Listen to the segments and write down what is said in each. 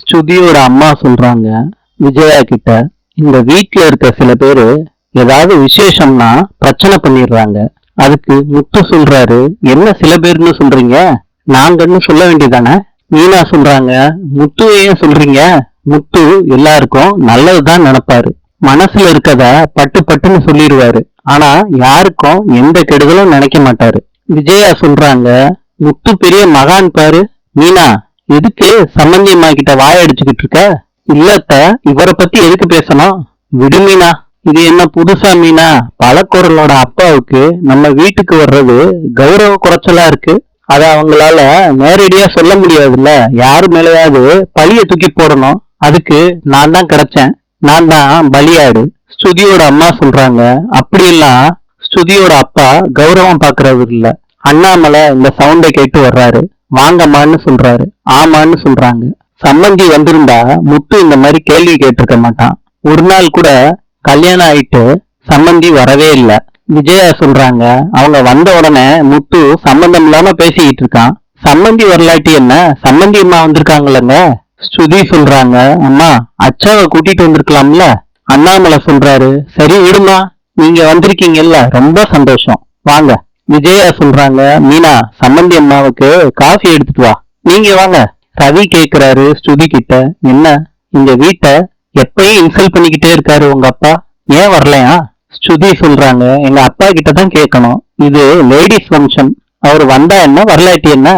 ஸ்ருதியோட அம்மா சொல்றாங்க விஜயா கிட்ட, இந்த வீட்ல இருக்க சில பேரு ஏதாவது விசேஷம்னா பிரச்சனை பண்ணிடுறாங்க. அதுக்கு முத்து சொல்றாரு, என்ன சில பேர்னு சொல்றீங்க, நாங்கன்னு சொல்ல வேண்டியதானே. மீனா சொல்றாங்க, முத்துவையே சொல்றீங்க, முத்து எல்லாருக்கும் நல்லதுதான் நினைப்பாரு, மனசுல இருக்கத பட்டு பட்டுன்னு சொல்லிடுவாரு, ஆனா யாருக்கும் எந்த கெடுதலும் நினைக்க மாட்டாரு. விஜயா சொல்றாங்க, முத்து பெரிய மகான் பாரு. மீனா, எதுக்கு சம்பந்தி அம்மா கிட்ட வாய அடிச்சுக்கிட்டு இருக்க? இல்லத்த, இவரை பத்தி எதுக்கு பேசணும், விடு மீனா. இது என்ன புதுசா மீனா, பழக்குரலோட அப்பாவுக்கு நம்ம வீட்டுக்கு வர்றது கௌரவ குறைச்சலா இருக்கு. அத அவங்களால நேரடியா சொல்ல முடியாதுல்ல, யாரு மேலேயாவது பழிய தூக்கி போடணும். அதுக்கு நான் தான் கிடைச்சேன், நான் தான் பலியாடு. ஸ்ருதியோட அம்மா சொல்றாங்க, அப்படியெல்லாம் ஸ்ருதியோட அப்பா கௌரவம் பாக்குறவர் இல்ல. அண்ணாமலை இந்த சவுண்டை கேட்டு வர்றாரு, வாங்கம்மான்னு சொல்றாரு. ஆமான்னு சொல்றாங்க. சம்பந்தி வந்திருந்தா முத்து இந்த மாதிரி கேள்வி கேட்டிருக்க மாட்டான். ஒரு நாள் கூட கல்யாணம் ஆயிட்டு சம்பந்தி வரவே இல்ல. விஜயா சொல்றாங்க, அவங்க வந்த உடனே முத்து சம்பந்தம் இல்லாம பேசிக்கிட்டு இருக்கான். சம்பந்தி வரலாட்டி என்ன, சம்பந்தி அம்மா வந்திருக்காங்களங்க. ஸ்ருதி சொல்றாங்க, அம்மா அச்சாவை கூட்டிட்டு வந்திருக்கலாம்ல. அண்ணாமலை சொல்றாரு, சரி விடுமா, நீங்க வந்திருக்கீங்கல்ல, ரொம்ப சந்தோஷம், வாங்க. விஜயா சொல்றாங்க, மீனா சம்பந்தி அம்மாவுக்கு காஃபி எடுத்துட்டு வா, நீங்க வாங்க. ரவி கேக்குறாரு ஸ்ருதி கிட்ட, என்ன இந்த வீட்டை எப்பயும் இன்சல்ட் பண்ணிக்கிட்டே இருக்காரு உங்க அப்பா, ஏன் வரலையா? ஸ்ருதி சொல்றாங்க, எங்க அப்பா கிட்டதான் கேட்கணும், இது லேடிஸ் ஃபங்க்ஷன், அவர் வந்தா என்ன வரலாட்டி என்ன,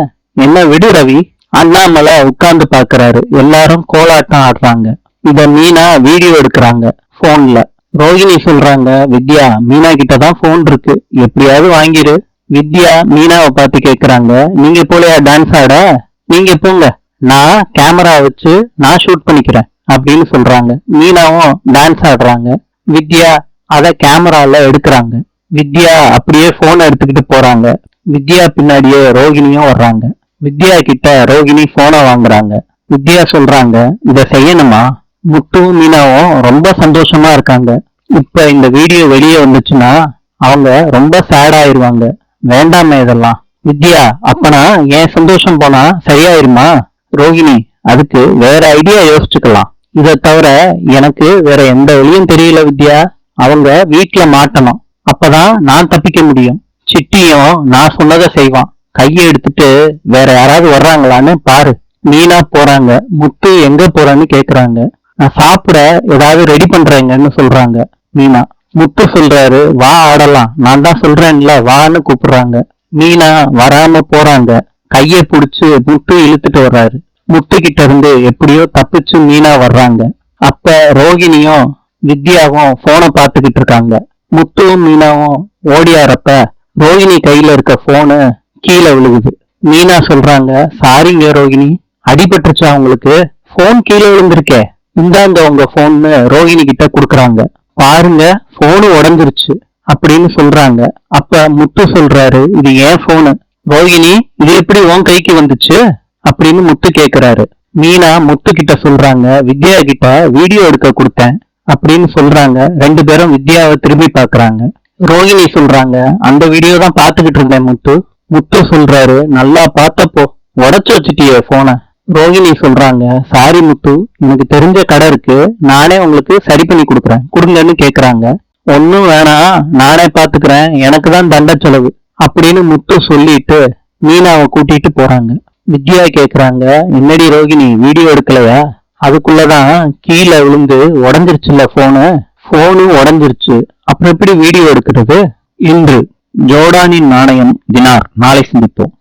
என்ன விடு ரவி. அண்ணாமலை உட்கார்ந்து பாக்குறாரு, எல்லாரும் கோலாட்டம் ஆடுறாங்க. இத மீனா வீடியோ எடுக்கிறாங்க போன்ல. ரோகிணி சொல்றாங்க, வித்யா மீனா கிட்டதான் போன் இருக்கு, எப்படியாவது வாங்கிரு. வித்யா மீனாவை பார்த்து கேக்குறாங்க, நீங்க போலையா டான்ஸ் ஆட, நீங்க போங்க, நான் கேமரா வச்சு நான் ஷூட் பண்ணிக்கிறேன் அப்படின்னு சொல்றாங்க. மீனாவும் டான்ஸ் ஆடுறாங்க. வித்யா அத கேமரால எடுக்கிறாங்க. வித்யா அப்படியே போன் எடுத்துக்கிட்டு போறாங்க. வித்யா பின்னாடியே ரோகிணியும் வர்றாங்க. வித்யா கிட்ட ரோகிணி போனை வாங்குறாங்க. வித்யா சொல்றாங்க, இத செய்யணுமா? முத்துவும் மீனாவும் ரொம்ப சந்தோஷமா இருக்காங்க. இப்ப இந்த வீடியோ வெளியே வந்துச்சுன்னா அவங்க ரொம்ப சேட் ஆயிருவாங்க, வேண்டாமே இதெல்லாம். வித்யா, அப்பனா ஏன் சந்தோஷம் போனா சரியாயிருமா? ரோகிணி, அதுக்கு வேற ஐடியா யோசிச்சுக்கலாம், இதை தவிர எனக்கு வேற எந்த வழியும் தெரியல வித்யா. அவங்க வீட்டுல மாட்டணும், அப்பதான் நான் தப்பிக்க முடியும். சிட்டியும் நான் சொன்னதை செய்வான், கையை எடுத்துட்டு வேற யாராவது வர்றாங்களான்னு பாரு. மீனா போறாங்க. முத்து எங்க போறேன்னு கேக்குறாங்க. நான் சாப்பிட ஏதாவது ரெடி பண்றேங்கன்னு சொல்றாங்க மீனா. முத்து சொல்றாரு, வா ஆடலாம், நான் தான் சொல்றேன்ல வான்னு கூப்பிடுறாங்க. மீனா வராம போறாங்க. கைய புடிச்சு முத்து இழுத்துட்டு வர்றாரு. முத்து கிட்ட இருந்து எப்படியோ தப்பிச்சு மீனா வர்றாங்க. அப்ப ரோகிணியும் வித்யாவும் போனை பார்த்துக்கிட்டு இருக்காங்க. முத்துவும் மீனாவும் ஓடியாரப்ப ரோகிணி கையில இருக்க போனு கீழே விழுகுது. மீனா சொல்றாங்க, சாரிங்க ரோகிணி, அடிபட்டுருச்சா உங்களுக்கு? போன் கீழே விழுந்திருக்கே, இந்தாங்க உங்க போன்னு ரோகிணி கிட்ட குடுக்கறாங்க. பாருங்க போனு உடஞ்சிருச்சு அப்படின்னு சொல்றாங்க. அப்ப முத்து சொல்றாரு, இது ஏன் போனு ரோகிணி, இது எப்படி உன் கைக்கு வந்துச்சு அப்படின்னு முத்து கேக்குறாரு. மீனா முத்து கிட்ட சொல்றாங்க, வித்யா கிட்ட வீடியோ எடுக்க கொடுத்தேன் அப்படின்னு சொல்றாங்க. ரெண்டு பேரும் வித்யாவை திரும்பி பாக்குறாங்க. ரோகிணி சொல்றாங்க, அந்த வீடியோ தான் பாத்துக்கிட்டு இருந்தேன் முத்து. முத்து சொல்றாரு, நல்லா பார்த்தப்போ உடச்சு வச்சுட்டியே போன. ரோகிணி சொல்றாங்க, சாரி முத்து, எனக்கு தெரிஞ்ச கடை இருக்கு, நானே உங்களுக்கு சரி பண்ணி கொடுக்குறேன், கொடுங்கன்னு கேக்குறாங்க. ஒன்னும் வேணாம், நானே பாத்துக்கிறேன், எனக்கு தான் தண்ட செலவு அப்படின்னு முத்து சொல்லிட்டு மீனாவை கூட்டிட்டு போறாங்க. வித்யா கேக்குறாங்க, என்னடி ரோகிணி வீடியோ எடுக்கலையா? அதுக்குள்ளதான் கீழே விழுந்து உடஞ்சிருச்சுல்ல போனும் உடஞ்சிருச்சு, அப்புறம் எப்படி வீடியோ எடுக்கிறது? இன்று ஜோர்டானின் நாணயம் தினார். நாளை சந்திப்போம்.